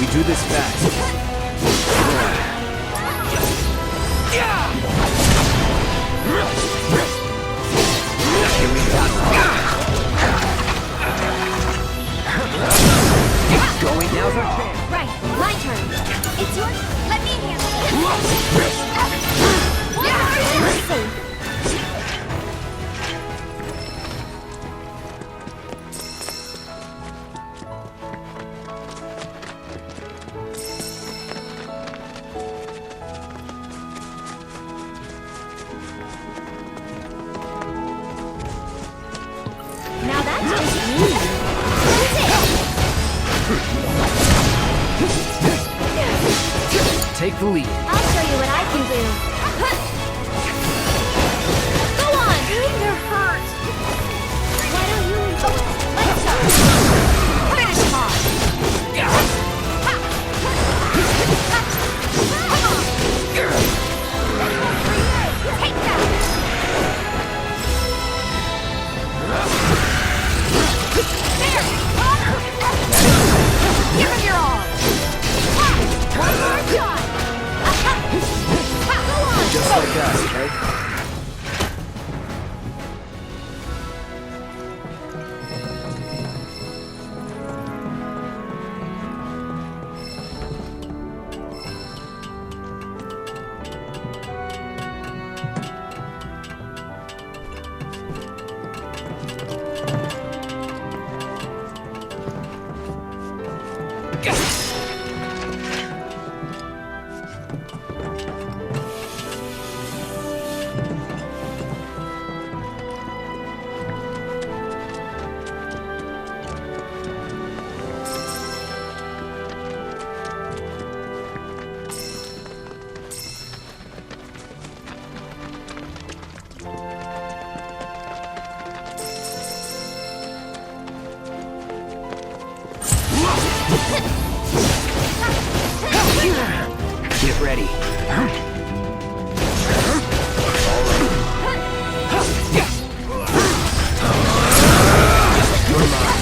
We do this fast. Here we go. Going, now's our chance. Right, my turn. It's yours. Let me handle it. Safe. Now that's just mean. Take the lead. I'll show you what I can do. Go on! They're hurt. Why don't you lead the way? Let's go! Finish him off! Take that! There! Give him your all! One more shot! Go on! Just like us, right? Get ready. You're mine.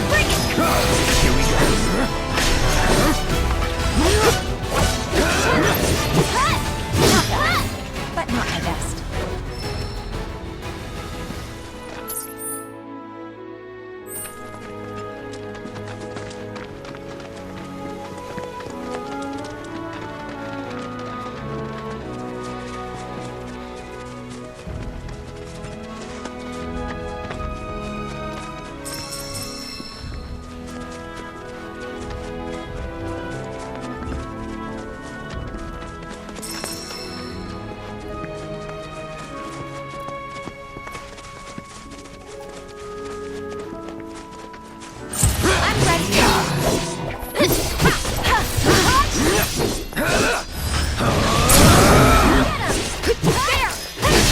Bring it! Here we go. But not my best.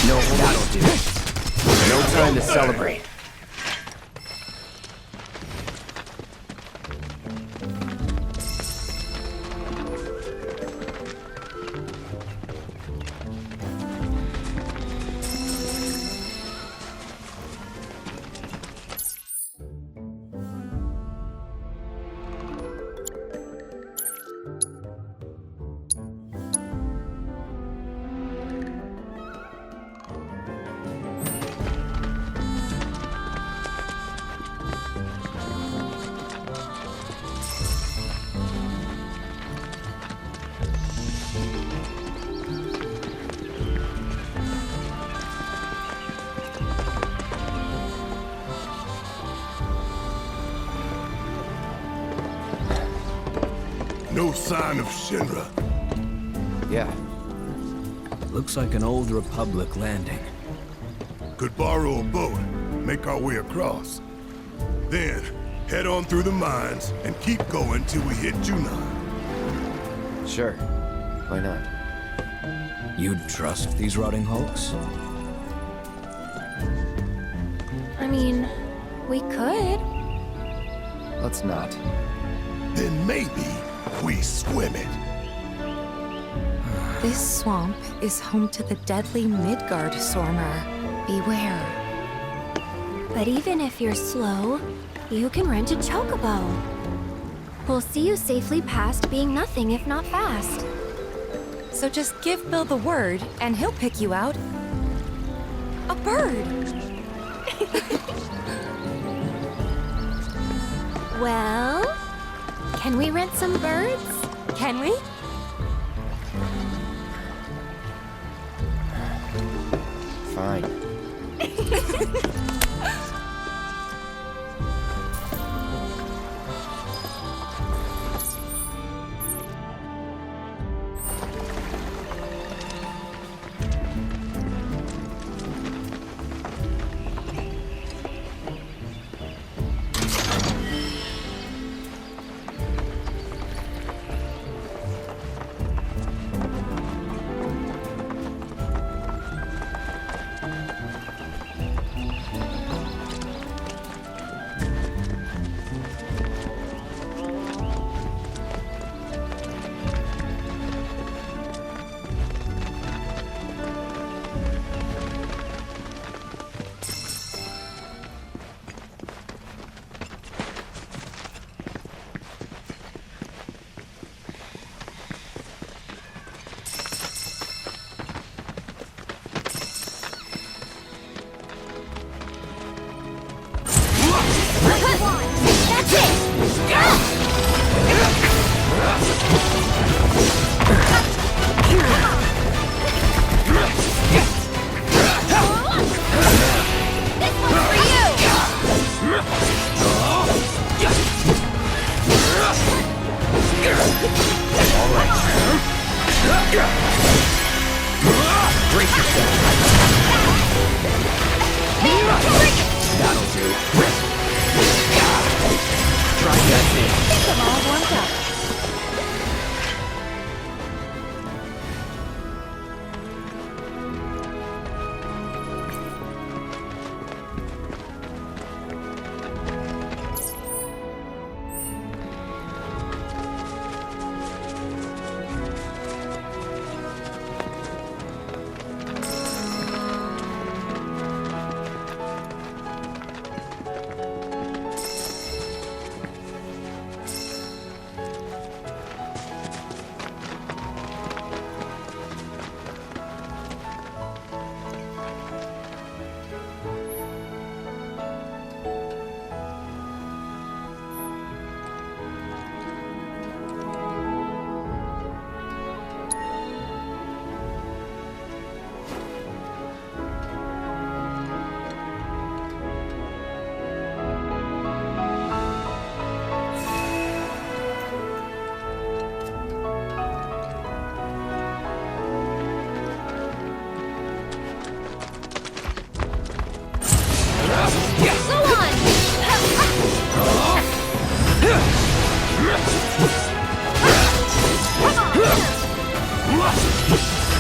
No, that'll do. No time to celebrate. No sign of Shinra. Yeah. Looks like an old Republic landing. Could borrow a boat, make our way across. Then, head on through the mines and keep going till we hit Junon. Sure. Why not? You'd trust these rotting hulks? I mean, we could. Let's not. Then maybe we swim it. This swamp is home to the deadly Midgard Stormer. Beware. But even if you're slow, you can rent a chocobo. We'll see you safely past being nothing if not fast. So just give Bill the word, and he'll pick you out. A bird! Well, can we rent some birds? Can we? Fine. That's it! This one's for you! Brace yourself. That'll do. Try that thing. I'm all warmed up.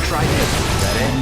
Try this. Is that it?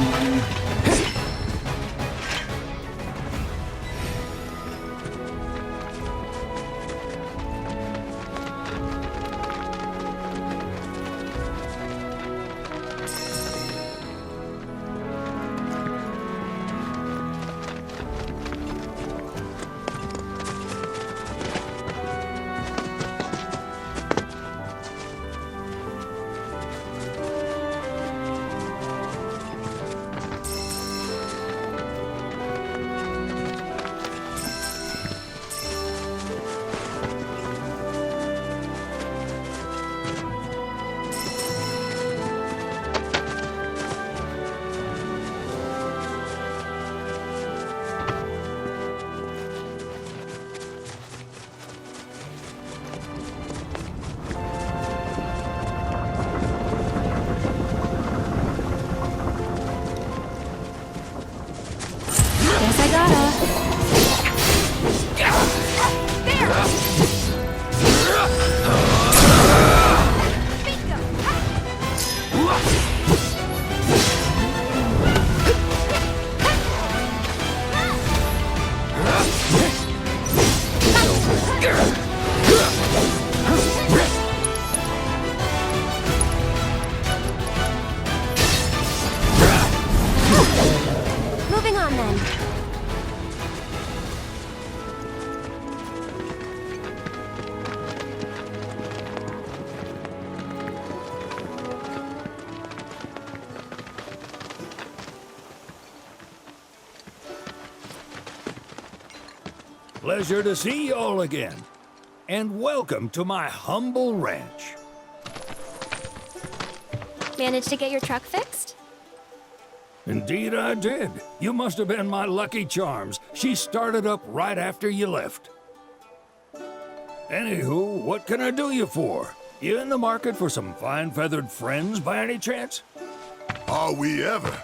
then. Pleasure to see y'all again. And welcome to my humble ranch. Managed to get your truck fixed? Indeed I did. You must have been my lucky charms. She started up right after you left. Anywho, what can I do you for? You in the market for some fine-feathered friends by any chance? Are we ever?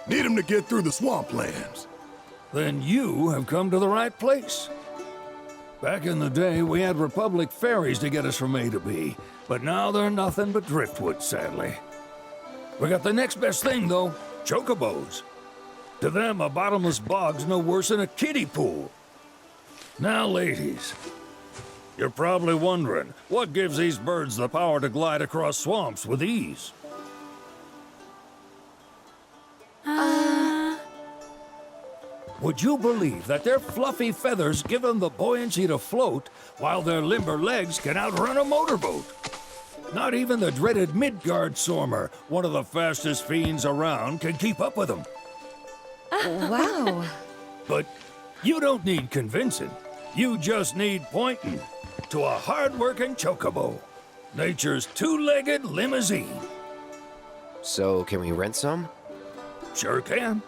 Need 'em to get through the swamplands. Then you have come to the right place. Back in the day, we had Republic ferries to get us from A to B, but now they're nothing but driftwood, sadly. We got the next best thing, though, chocobos. To them, a bottomless bog's no worse than a kiddie pool. Now, ladies, you're probably wondering, what gives these birds the power to glide across swamps with ease? Would you believe that their fluffy feathers give them the buoyancy to float, while their limber legs can outrun a motorboat? Not even the dreaded Midgard Sormer, one of the fastest fiends around, can keep up with them. Wow. But you don't need convincing. You just need pointing to a hard-working chocobo. Nature's two-legged limousine. So, can we rent some? Sure can.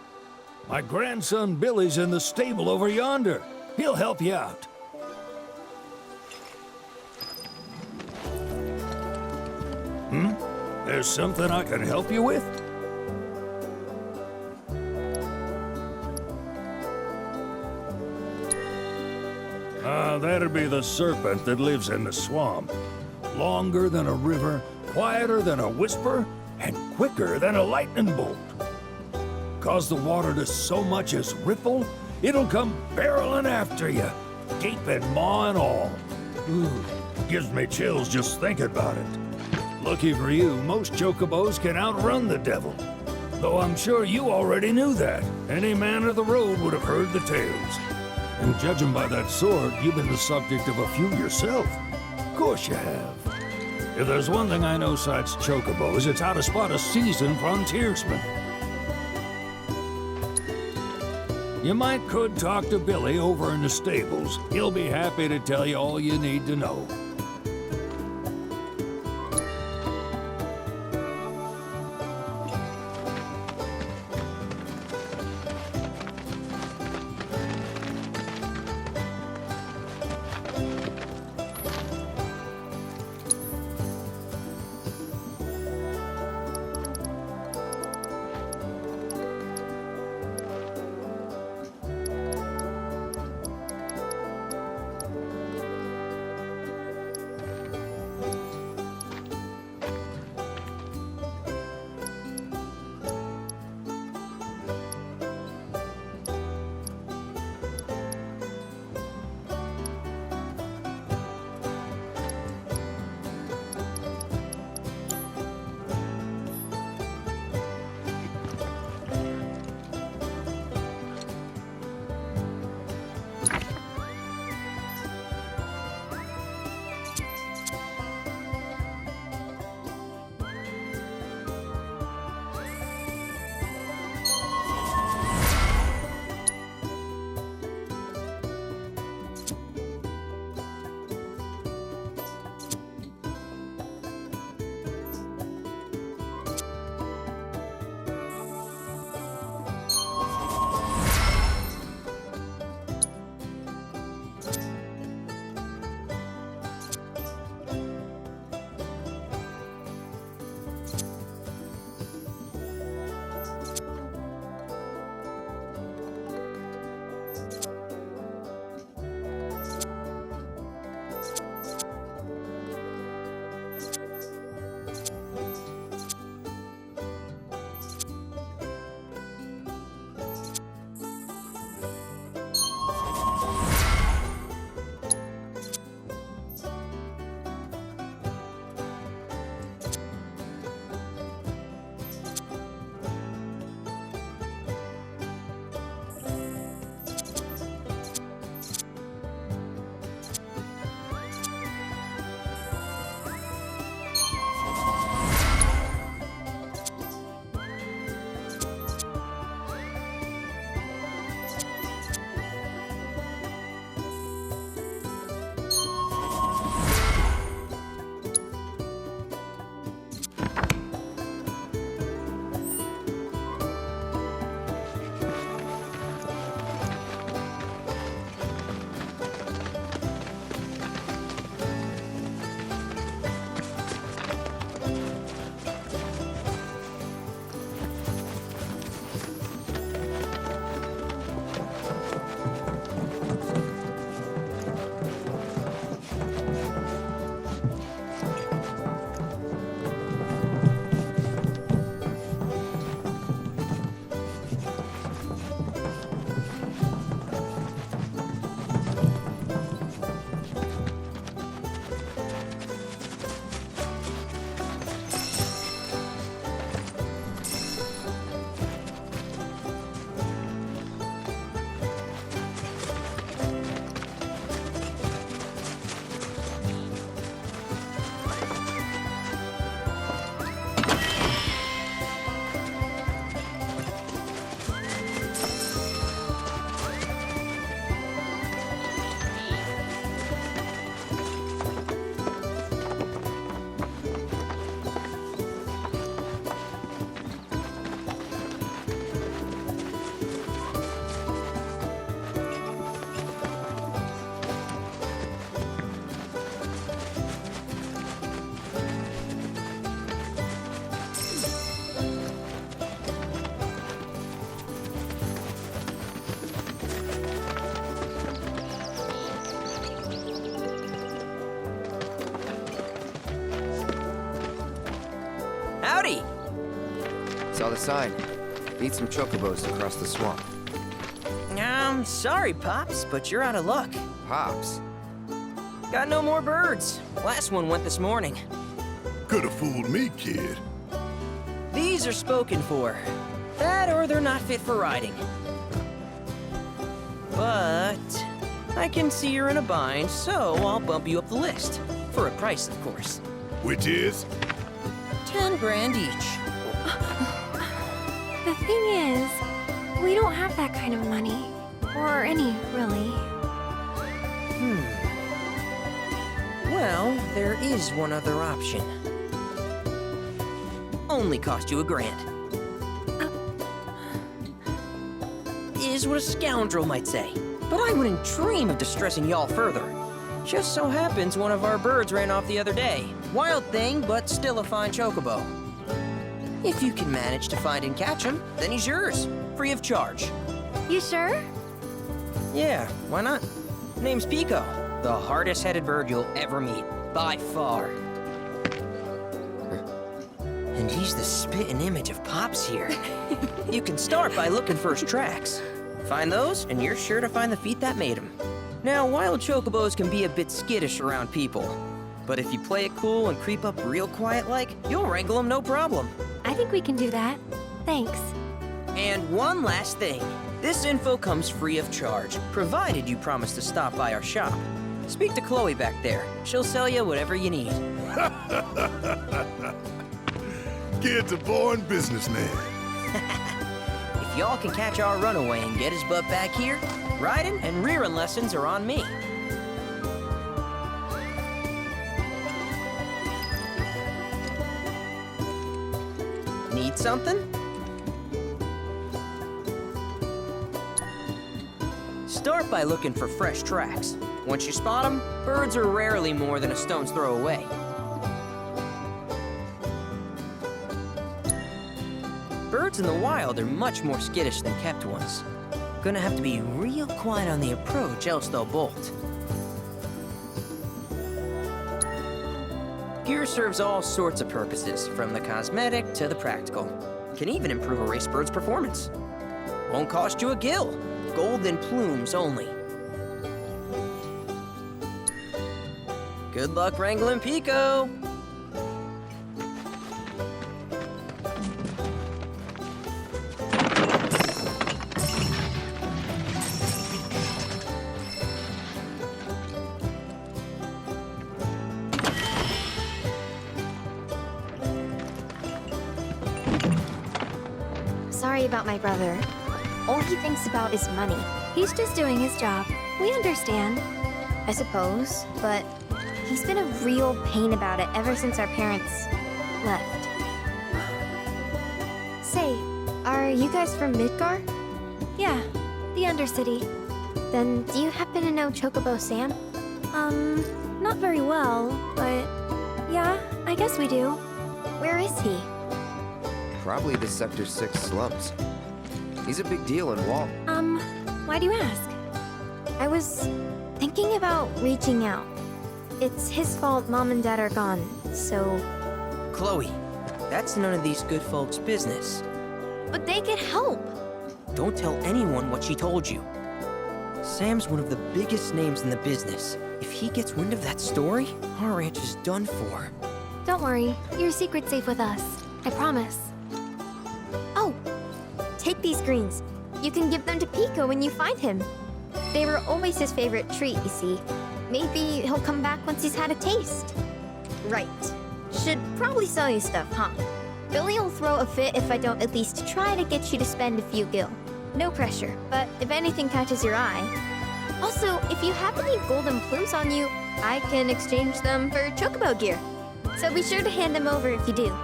My grandson Billy's in the stable over yonder. He'll help you out. There's something I can help you with? That'd be the serpent that lives in the swamp. Longer than a river, quieter than a whisper, and quicker than a lightning bolt. Cause the water to so much as ripple, it'll come barreling after you, gaping maw and all. Ooh, gives me chills just thinking about it. Lucky for you, most chocobos can outrun the devil. Though I'm sure you already knew that. Any man of the road would have heard the tales. And judging by that sword, you've been the subject of a few yourself. Of course you have. If there's one thing I know besides chocobos, it's how to spot a seasoned frontiersman. You could talk to Billy over in the stables. He'll be happy to tell you all you need to know. a sign. Need some chocobos to cross the swamp. I'm sorry, Pops, but you're out of luck. Pops. Got no more birds. Last one went this morning. Could've fooled me, kid. These are spoken for. That or they're not fit for riding. But I can see you're in a bind, so I'll bump you up the list. For a price, of course. Which is? 10 grand each. The thing is, we don't have that kind of money. Or any, really. Well, there is one other option. Only cost you $1,000. Is what a scoundrel might say. But I wouldn't dream of distressing y'all further. Just so happens one of our birds ran off the other day. Wild thing, but still a fine chocobo. If you can manage to find and catch him, then he's yours. Free of charge. You sure? Yeah, why not? Name's Pico. The hardest-headed bird you'll ever meet. By far. And he's the spitting image of Pops here. You can start by looking for his tracks. Find those, and you're sure to find the feet that made him. Now, wild chocobos can be a bit skittish around people. But if you play it cool and creep up real quiet-like, you'll wrangle them no problem. I think we can do that. Thanks. And one last thing. This info comes free of charge, provided you promise to stop by our shop. Speak to Chloe back there. She'll sell you whatever you need. Kid's a born businessman. If y'all can catch our runaway and get his butt back here, riding and rearing lessons are on me. Need something? Start by looking for fresh tracks. Once you spot them, birds are rarely more than a stone's throw away. Birds in the wild are much more skittish than kept ones. Gonna have to be real quiet on the approach, else they'll bolt. Gear serves all sorts of purposes, from the cosmetic to the practical. Can even improve a race bird's performance. Won't cost you a gill. Golden plumes only. Good luck wrangling Pico! Sorry about my brother. All he thinks about is money. He's just doing his job. We understand. I suppose, but he's been a real pain about it ever since our parents left. Say, are you guys from Midgar? Yeah, the Undercity. Then do you happen to know Chocobo Sam? Not very well, but yeah, I guess we do. Where is he? Probably the Sector 6 slums. He's a big deal in Wall. Why do you ask? I was thinking about reaching out. It's his fault Mom and Dad are gone, so... Chloe, that's none of these good folks' business. But they could help! Don't tell anyone what she told you. Sam's one of the biggest names in the business. If he gets wind of that story, our ranch is done for. Don't worry, your secret's safe with us. I promise. Oh! Take these greens. You can give them to Pico when you find him. They were always his favorite treat, you see. Maybe he'll come back once he's had a taste. Right. Should probably sell you stuff, huh? Billy will throw a fit if I don't at least try to get you to spend a few gil. No pressure, but if anything catches your eye. Also, if you have any golden plumes on you, I can exchange them for chocobo gear. So be sure to hand them over if you do.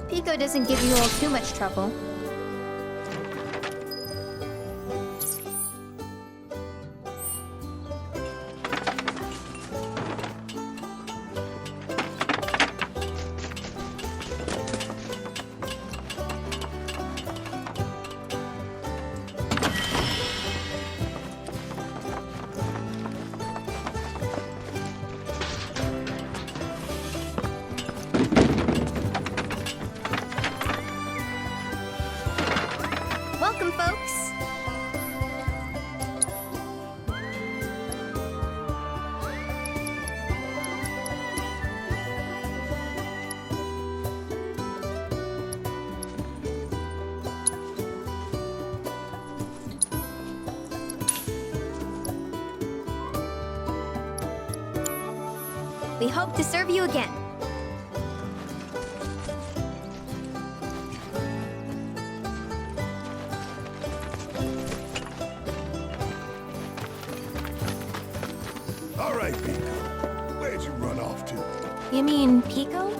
Hope Pico doesn't give you all too much trouble. Welcome, folks! We hope to serve you again. All right, Pico. Where'd you run off to? You mean Pico?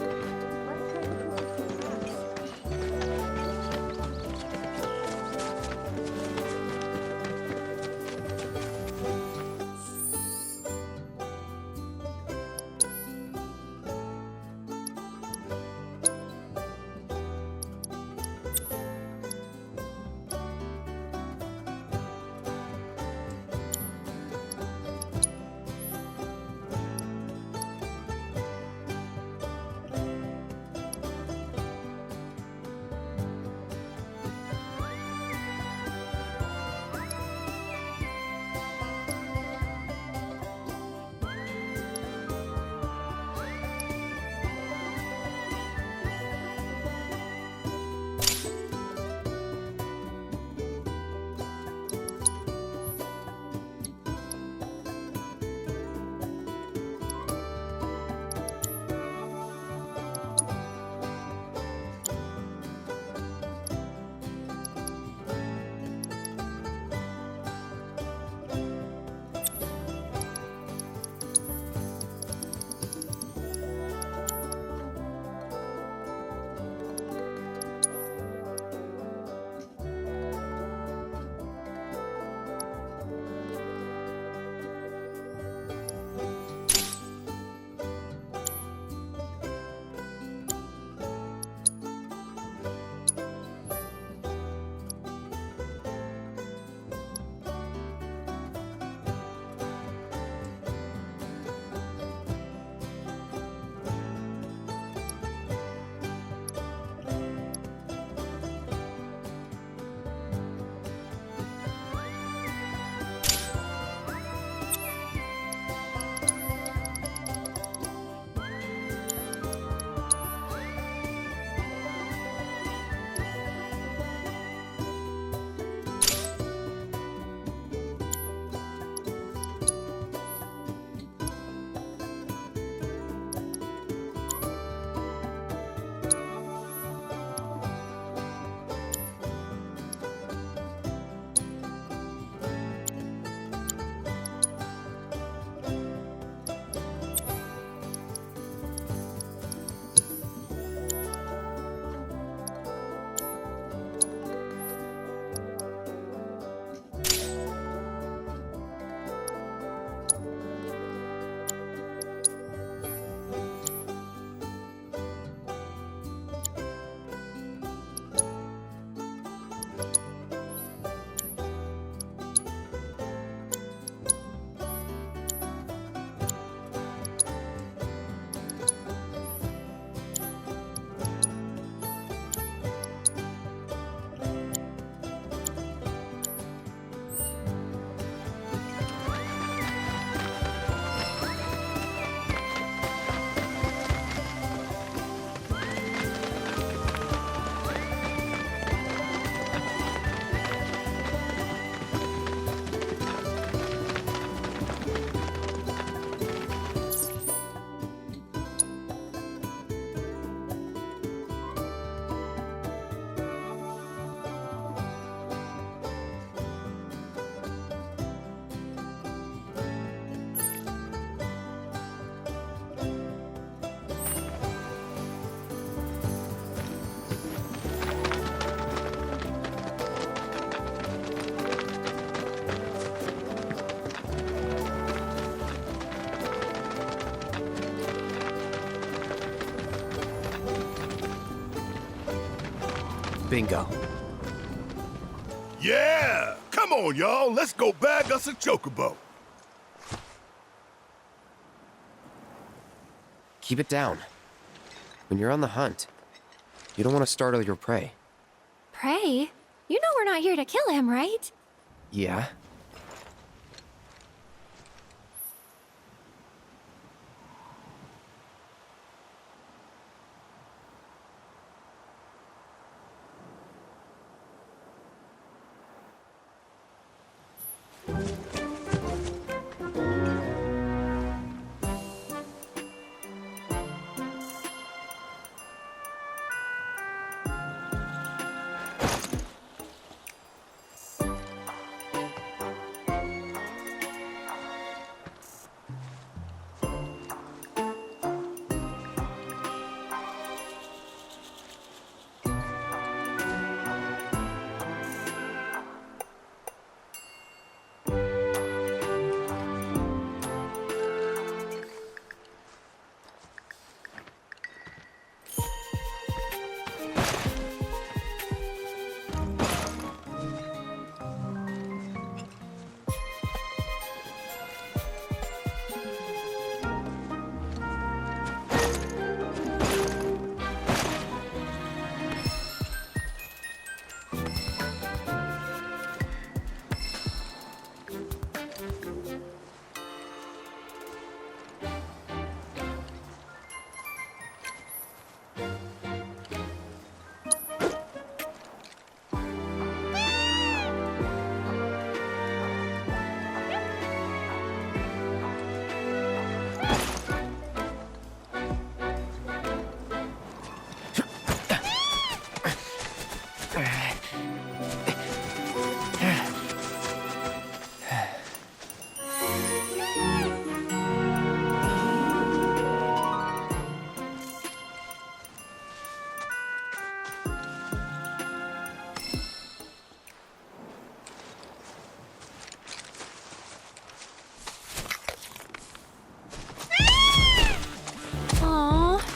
Bingo. Yeah! Come on, y'all. Let's go bag us a chocobo. Keep it down. When you're on the hunt, you don't want to startle your prey. Pray? You know we're not here to kill him, right? Yeah?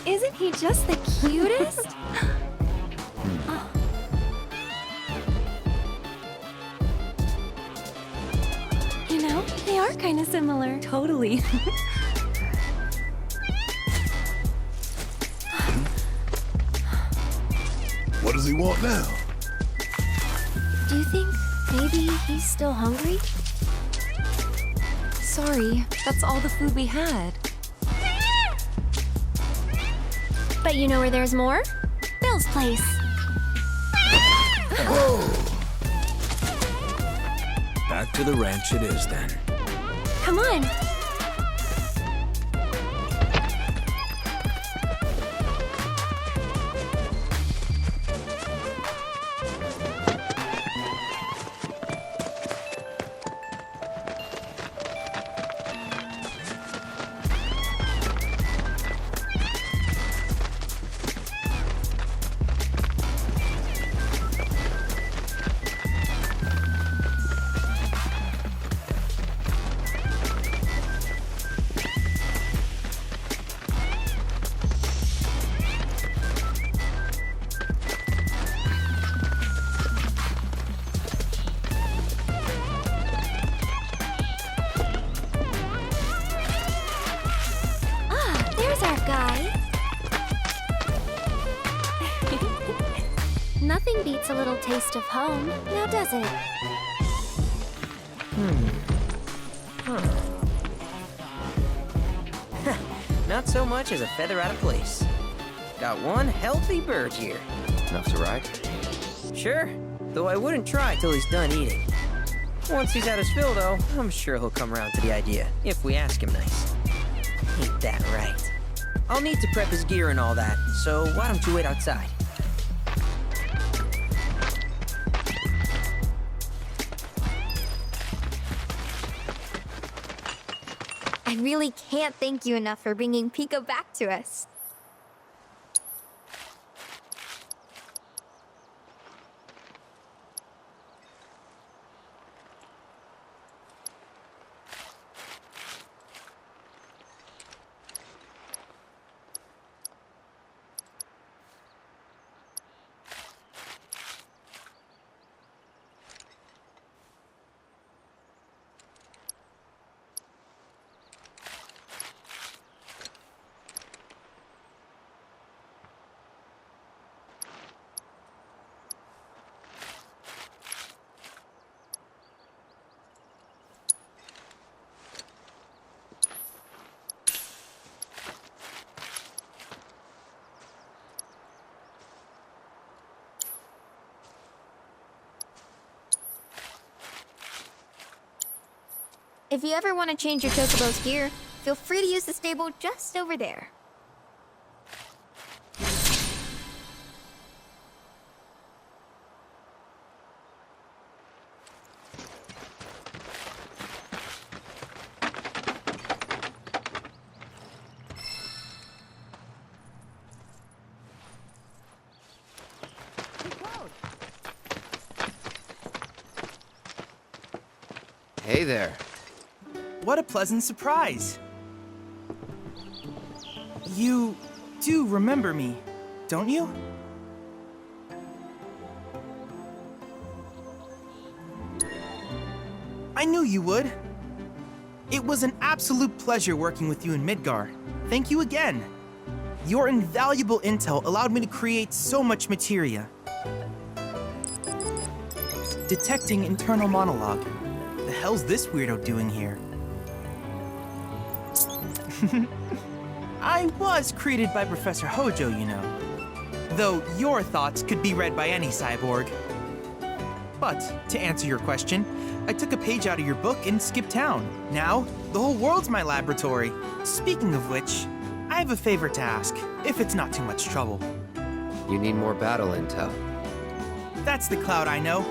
Isn't he just the cutest? You know, they are kind of similar. Totally. What does he want now? Do you think maybe he's still hungry? Sorry, that's all the food we had. But you know where there's more? Bill's place. Back to the ranch it is then. Come on. There's our guy. Nothing beats a little taste of home, now does it? Not so much as a feather out of place. Got one healthy bird here. Enough to ride? Sure, though I wouldn't try till he's done eating. Once he's had his fill, though, I'm sure he'll come around to the idea, if we ask him nice. Ain't that right? I'll need to prep his gear and all that, so why don't you wait outside? I really can't thank you enough for bringing Pico back to us. If you ever want to change your Chocobo's gear, feel free to use the stable just over there. Hey there. What a pleasant surprise. You do remember me, don't you? I knew you would. It was an absolute pleasure working with you in Midgar. Thank you again. Your invaluable intel allowed me to create so much materia. Detecting internal monologue. The hell's this weirdo doing here? I was created by Professor Hojo, you know. Though your thoughts could be read by any cyborg. But, to answer your question, I took a page out of your book and skipped town. Now, the whole world's my laboratory. Speaking of which, I have a favor to ask, if it's not too much trouble. You need more battle intel. That's the Cloud I know.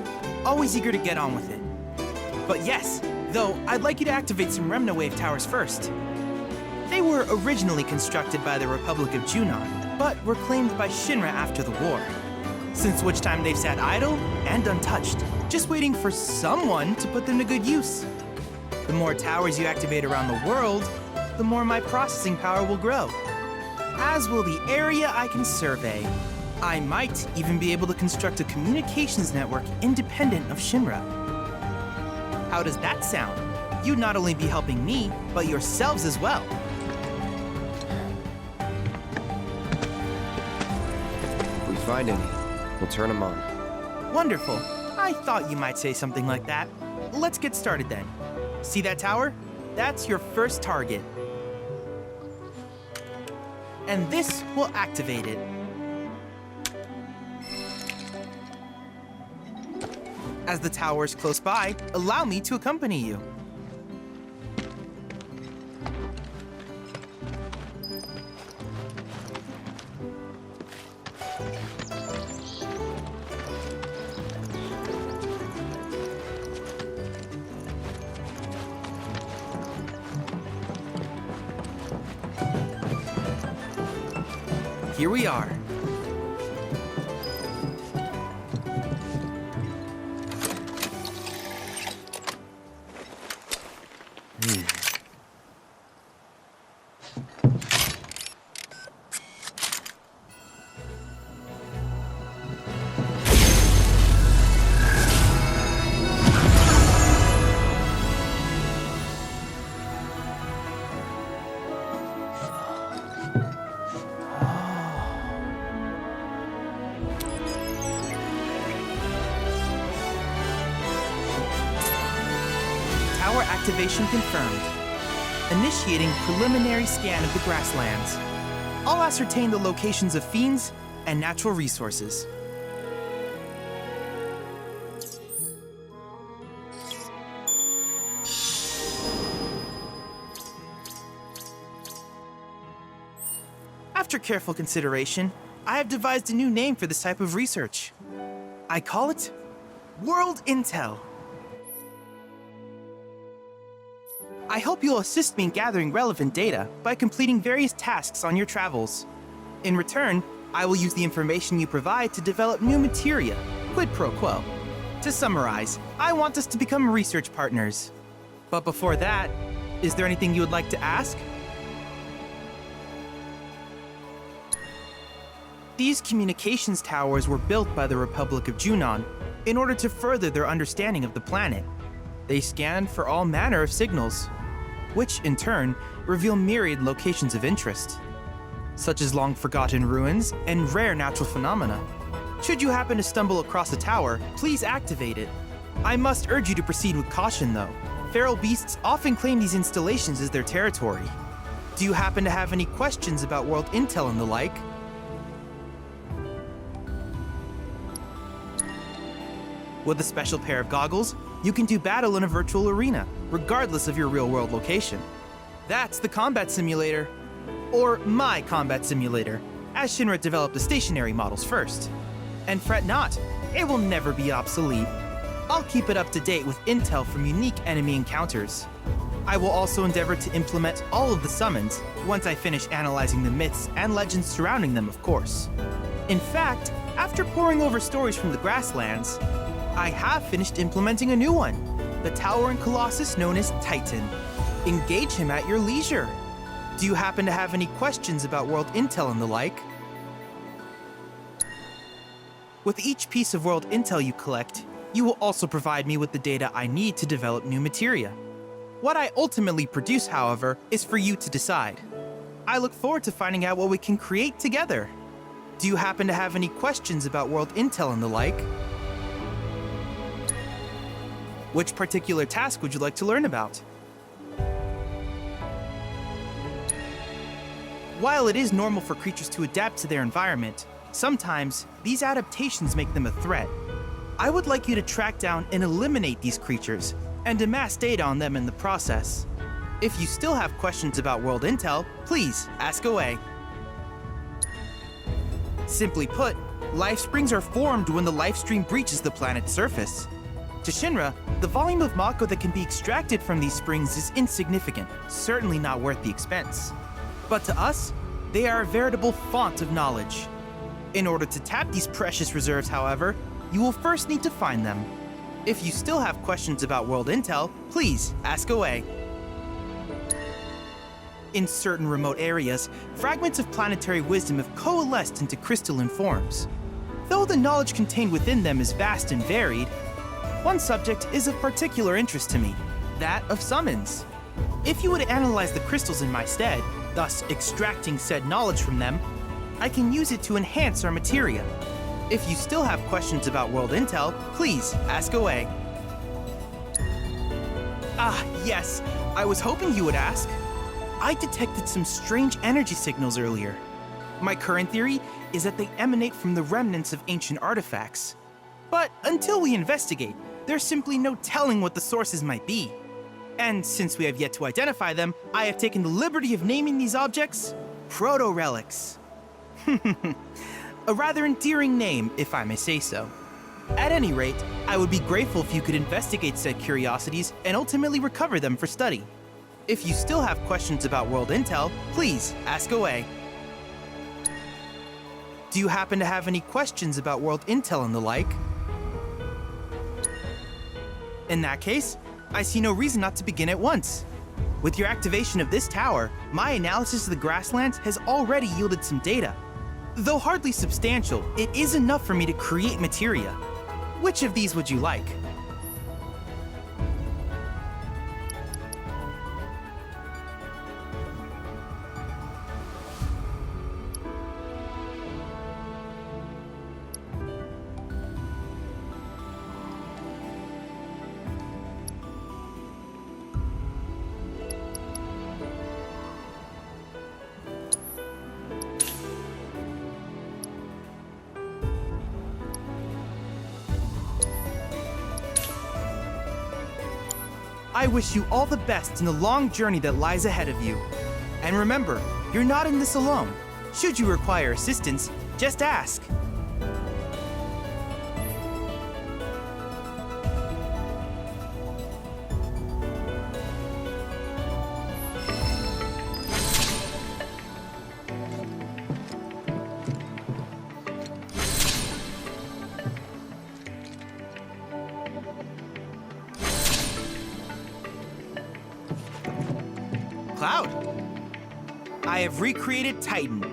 Always eager to get on with it. But yes, though, I'd like you to activate some Remna Wave towers first. They were originally constructed by the Republic of Junon, but were claimed by Shinra after the war. Since which time they've sat idle and untouched, just waiting for someone to put them to good use. The more towers you activate around the world, the more my processing power will grow. As will the area I can survey. I might even be able to construct a communications network independent of Shinra. How does that sound? You'd not only be helping me, but yourselves as well. If we find any, we'll turn them on. Wonderful. I thought you might say something like that. Let's get started then. See that tower? That's your first target. And this will activate it. As the tower is close by, allow me to accompany you. Here we are. Tower activation confirmed. Initiating preliminary scan of the grasslands. I'll ascertain the locations of fiends and natural resources. After careful consideration, I have devised a new name for this type of research. I call it World Intel. I hope you'll assist me in gathering relevant data by completing various tasks on your travels. In return, I will use the information you provide to develop new materia, quid pro quo. To summarize, I want us to become research partners. But before that, is there anything you would like to ask? These communications towers were built by the Republic of Junon in order to further their understanding of the planet. They scanned for all manner of signals, which in turn reveal myriad locations of interest, such as long-forgotten ruins and rare natural phenomena. Should you happen to stumble across a tower, please activate it. I must urge you to proceed with caution though. Feral beasts often claim these installations as their territory. Do you happen to have any questions about world intel and the like? With a special pair of goggles, you can do battle in a virtual arena. regardless of your real-world location. That's the combat simulator. Or my combat simulator, as Shinra developed the stationary models first. And fret not, it will never be obsolete. I'll keep it up to date with intel from unique enemy encounters. I will also endeavor to implement all of the summons once I finish analyzing the myths and legends surrounding them, of course. In fact, after poring over stories from the grasslands, I have finished implementing a new one, the towering colossus known as Titan. Engage him at your leisure. Do you happen to have any questions about world intel and the like? With each piece of world intel you collect, you will also provide me with the data I need to develop new materia. What I ultimately produce, however, is for you to decide. I look forward to finding out what we can create together. Do you happen to have any questions about world intel and the like? Which particular task would you like to learn about? While it is normal for creatures to adapt to their environment, sometimes these adaptations make them a threat. I would like you to track down and eliminate these creatures and amass data on them in the process. If you still have questions about world intel, please ask away. Simply put, life springs are formed when the life stream breaches the planet's surface. To Shinra, the volume of Mako that can be extracted from these springs is insignificant, certainly not worth the expense. But to us, they are a veritable font of knowledge. In order to tap these precious reserves, however, you will first need to find them. If you still have questions about world intel, please ask away. In certain remote areas, fragments of planetary wisdom have coalesced into crystalline forms. Though the knowledge contained within them is vast and varied, one subject is of particular interest to me, that of summons. If you would analyze the crystals in my stead, thus extracting said knowledge from them, I can use it to enhance our materia. If you still have questions about world intel, please ask away. Ah, yes, I was hoping you would ask. I detected some strange energy signals earlier. My current theory is that they emanate from the remnants of ancient artifacts. But until we investigate, there's simply no telling what the sources might be. And since we have yet to identify them, I have taken the liberty of naming these objects proto-relics. A rather endearing name, if I may say so. At any rate, I would be grateful if you could investigate said curiosities and ultimately recover them for study. If you still have questions about world intel, please ask away. Do you happen to have any questions about world intel and the like? In that case, I see no reason not to begin at once. With your activation of this tower, my analysis of the grasslands has already yielded some data. Though hardly substantial, it is enough for me to create materia. Which of these would you like? I wish you all the best in the long journey that lies ahead of you. And remember, you're not in this alone. Should you require assistance, just ask. Cloud. I have recreated Titan,